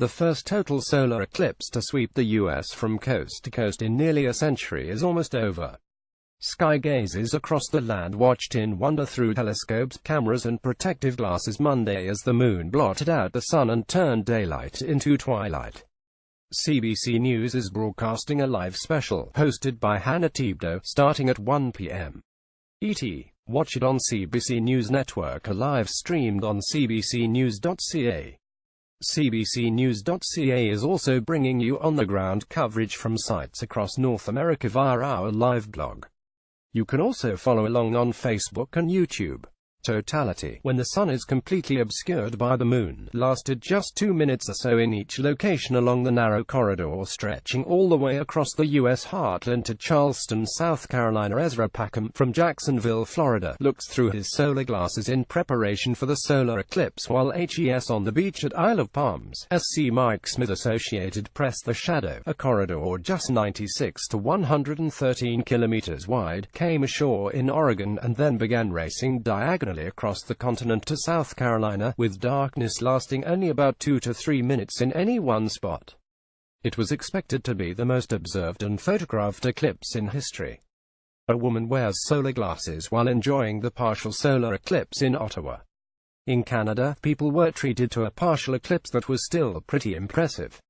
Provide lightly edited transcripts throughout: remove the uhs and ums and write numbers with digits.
The first total solar eclipse to sweep the U.S. from coast to coast in nearly a century is almost over. Sky gazers across the land watched in wonder through telescopes, cameras and protective glasses Monday as the moon blotted out the sun and turned daylight into twilight. CBC News is broadcasting a live special, hosted by Hannah Thibedeau, starting at 1 p.m. ET. Watch it on CBC News Network or live streamed on cbcnews.ca. cbcnews.ca is also bringing you on-the-ground coverage from sites across North America via our live blog. You can also follow along on Facebook and YouTube. Totality, when the sun is completely obscured by the moon, lasted just 2 minutes or so in each location along the narrow corridor stretching all the way across the U.S. heartland to Charleston, South Carolina. Ezra Packham, from Jacksonville, Florida, looks through his solar glasses in preparation for the solar eclipse while HES on the beach at Isle of Palms. SC Mike Smith, Associated Press. The shadow, a corridor just 96 to 113 kilometers wide, came ashore in Oregon and then began racing diagonally across the continent to South Carolina, with darkness lasting only about 2 to 3 minutes in any one spot. It was expected to be the most observed and photographed eclipse in history. A woman wears solar glasses while enjoying the partial solar eclipse in Ottawa. In Canada, people were treated to a partial eclipse that was still pretty impressive.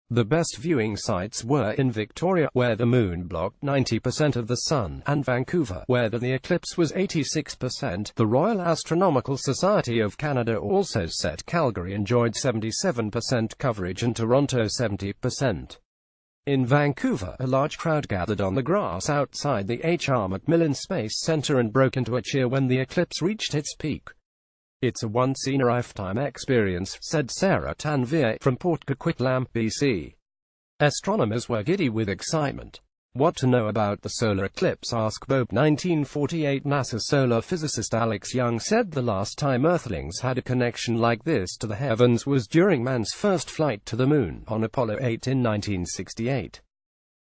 The best viewing sites were in Victoria, where the moon blocked 90% of the sun, and Vancouver, where the eclipse was 86%. The Royal Astronomical Society of Canada also said Calgary enjoyed 77% coverage and Toronto 70%. In Vancouver, a large crowd gathered on the grass outside the H.R. Macmillan Space Centre and broke into a cheer when the eclipse reached its peak. "It's a once-in-a-lifetime experience," said Sarah Tanvier, from Port Coquitlam, BC. Astronomers were giddy with excitement. What to know about the solar eclipse? Ask Bob. 1948 NASA solar physicist Alex Young said the last time Earthlings had a connection like this to the heavens was during man's first flight to the moon, on Apollo 8 in 1968.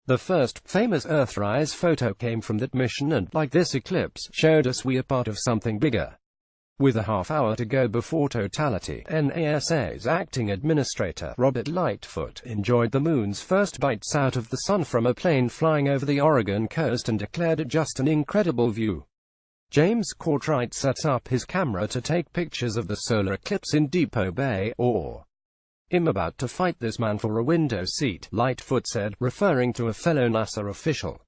The first, famous Earthrise photo came from that mission and, like this eclipse, showed us we are part of something bigger. With a half-hour to go before totality, NASA's acting administrator, Robert Lightfoot, enjoyed the moon's first bites out of the sun from a plane flying over the Oregon coast and declared it just an incredible view. James Courtwright sets up his camera to take pictures of the solar eclipse in Depot Bay, or "I'm about to fight this man for a window seat," Lightfoot said, referring to a fellow NASA official.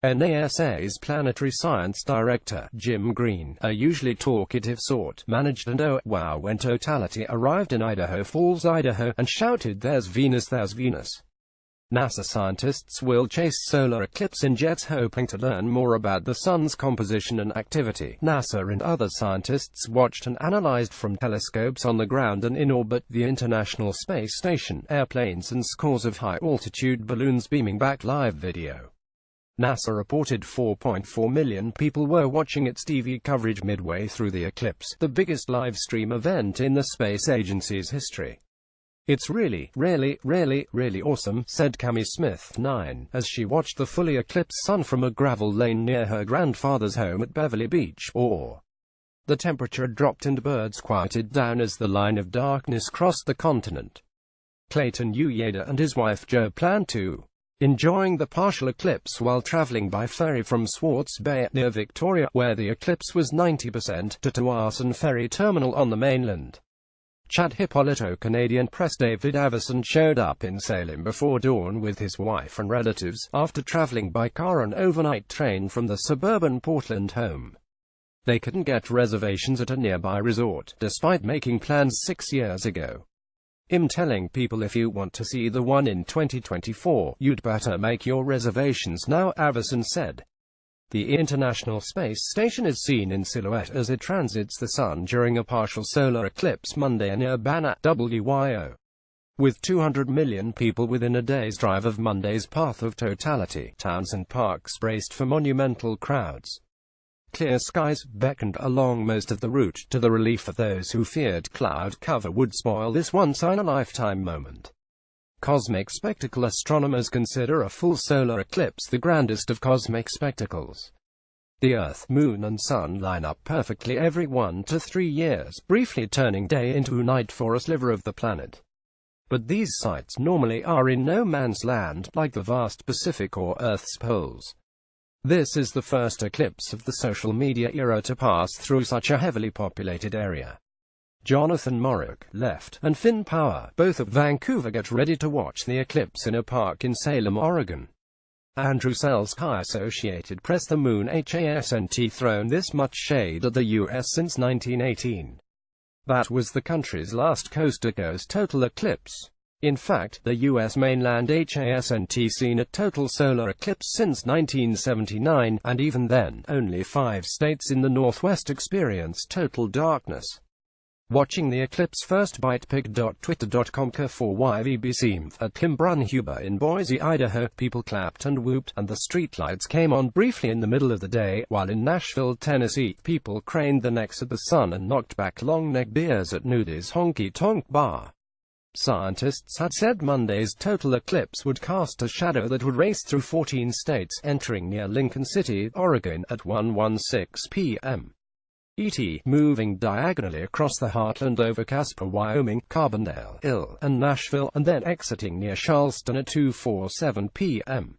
NASA's Planetary Science Director, Jim Green, a usually talkative sort, managed an "oh, wow" when totality arrived in Idaho Falls, Idaho, and shouted, "There's Venus, there's Venus." NASA scientists will chase solar eclipse in jets hoping to learn more about the sun's composition and activity. NASA and other scientists watched and analyzed from telescopes on the ground and in orbit, the International Space Station, airplanes and scores of high-altitude balloons beaming back live video. NASA reported 4.4 million people were watching its TV coverage midway through the eclipse, the biggest live stream event in the space agency's history. "It's really awesome," said Cami Smith, 9, as she watched the fully eclipsed sun from a gravel lane near her grandfather's home at Beverly Beach, or. The temperature dropped and birds quieted down as the line of darkness crossed the continent. Clayton Uyeda and his wife Jo planned to enjoying the partial eclipse while traveling by ferry from Swartz Bay, near Victoria, where the eclipse was 90%, to Tawasin Ferry Terminal on the mainland. Chad Hippolito. Canadian Press. David Avison showed up in Salem before dawn with his wife and relatives, after traveling by car and overnight train from the suburban Portland home. They couldn't get reservations at a nearby resort, despite making plans 6 years ago. "I'm telling people if you want to see the one in 2024, you'd better make your reservations now," Avison said. The International Space Station is seen in silhouette as it transits the sun during a partial solar eclipse Monday in Urbana, WYO. With 200 million people within a day's drive of Monday's path of totality, towns and parks braced for monumental crowds. Clear skies beckoned along most of the route, to the relief of those who feared cloud cover would spoil this once-in-a-lifetime moment. Cosmic spectacle. Astronomers consider a full solar eclipse the grandest of cosmic spectacles. The Earth, Moon and Sun line up perfectly every 1 to 3 years, briefly turning day into night for a sliver of the planet. But these sites normally are in no man's land, like the vast Pacific or Earth's poles. This is the first eclipse of the social media era to pass through such a heavily populated area. Jonathan Morrock, left, and Finn Power, both of Vancouver, get ready to watch the eclipse in a park in Salem, Oregon. Andrew Sells, Associated Press. The moon hasn't thrown this much shade at the U.S. since 1918. That was the country's last coast-to-coast total eclipse. In fact, the U.S. mainland hasn't seen a total solar eclipse since 1979, and even then, only 5 states in the Northwest experienced total darkness. Watching the eclipse first by pic.twitter.com for YVBC at Kim Brunhuber in Boise, Idaho, people clapped and whooped, and the streetlights came on briefly in the middle of the day, while in Nashville, Tennessee, people craned their necks at the sun and knocked back long-neck beers at Nudi's Honky Tonk Bar. Scientists had said Monday's total eclipse would cast a shadow that would race through 14 states, entering near Lincoln City, Oregon, at 1:16 p.m. ET, moving diagonally across the heartland over Casper, Wyoming, Carbondale, Ill, and Nashville, and then exiting near Charleston at 2:47 p.m.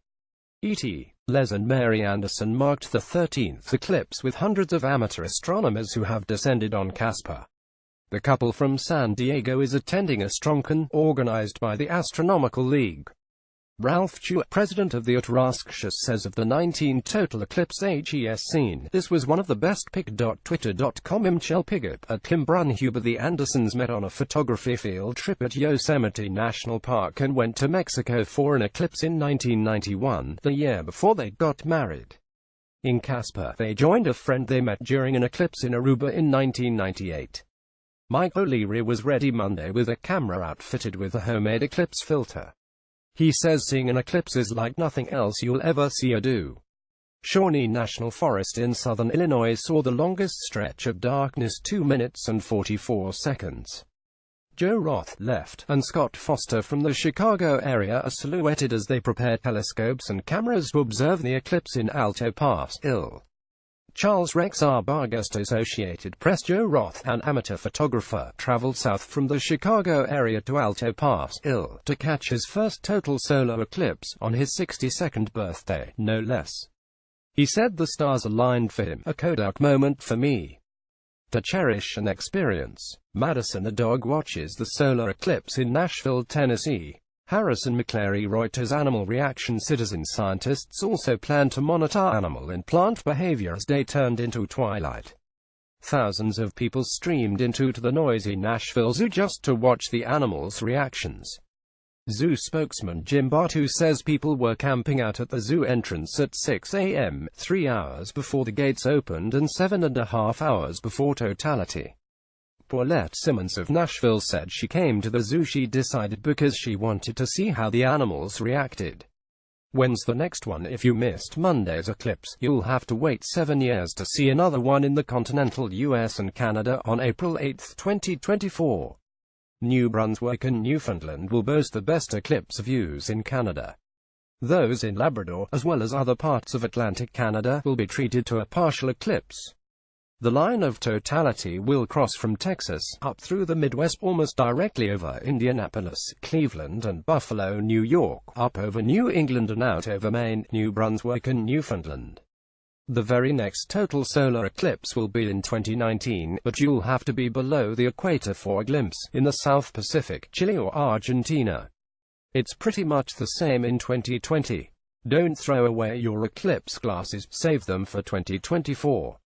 ET. Les and Mary Anderson marked the 13th eclipse with hundreds of amateur astronomers who have descended on Casper. The couple from San Diego is attending a Strongcon, organized by the Astronomical League. Ralph Chu, president of the Utraskshas, says of the 19 total eclipse HES seen, "This was one of the best." Pic.twitter.com Michelle Pigott, at Kim Brunhuber. The Andersons met on a photography field trip at Yosemite National Park and went to Mexico for an eclipse in 1991, the year before they got married. In Casper, they joined a friend they met during an eclipse in Aruba in 1998. Mike O'Leary was ready Monday with a camera outfitted with a homemade eclipse filter. He says seeing an eclipse is like nothing else you'll ever see or do. Shawnee National Forest in southern Illinois saw the longest stretch of darkness, 2 minutes and 44 seconds. Joe Roth, left, and Scott Foster from the Chicago area are silhouetted as they prepare telescopes and cameras to observe the eclipse in Alto Pass, Ill. Charles Rex Arbogast, Associated Press. Joe Roth, an amateur photographer, traveled south from the Chicago area to Alto Pass, Ill, to catch his first total solar eclipse, on his 62nd birthday, no less. He said the stars aligned for him, a Kodak moment for me. To cherish and experience. Madison, the dog, watches the solar eclipse in Nashville, Tennessee. Harrison McClary, Reuters. Animal reaction. Citizen scientists also plan to monitor animal and plant behavior as day turned into twilight. Thousands of people streamed into the noisy Nashville Zoo just to watch the animals' reactions. Zoo spokesman Jim Bartu says people were camping out at the zoo entrance at 6 a.m., 3 hours before the gates opened and 7.5 hours before totality. Paulette Simmons of Nashville said she came to the zoo she decided because she wanted to see how the animals reacted. When's the next one? If you missed Monday's eclipse, you'll have to wait 7 years to see another one in the continental US and Canada on April 8, 2024. New Brunswick and Newfoundland will boast the best eclipse views in Canada. Those in Labrador, as well as other parts of Atlantic Canada, will be treated to a partial eclipse. The line of totality will cross from Texas, up through the Midwest, almost directly over Indianapolis, Cleveland and Buffalo, New York, up over New England and out over Maine, New Brunswick and Newfoundland. The very next total solar eclipse will be in 2019, but you'll have to be below the equator for a glimpse, in the South Pacific, Chile or Argentina. It's pretty much the same in 2020. Don't throw away your eclipse glasses, save them for 2024.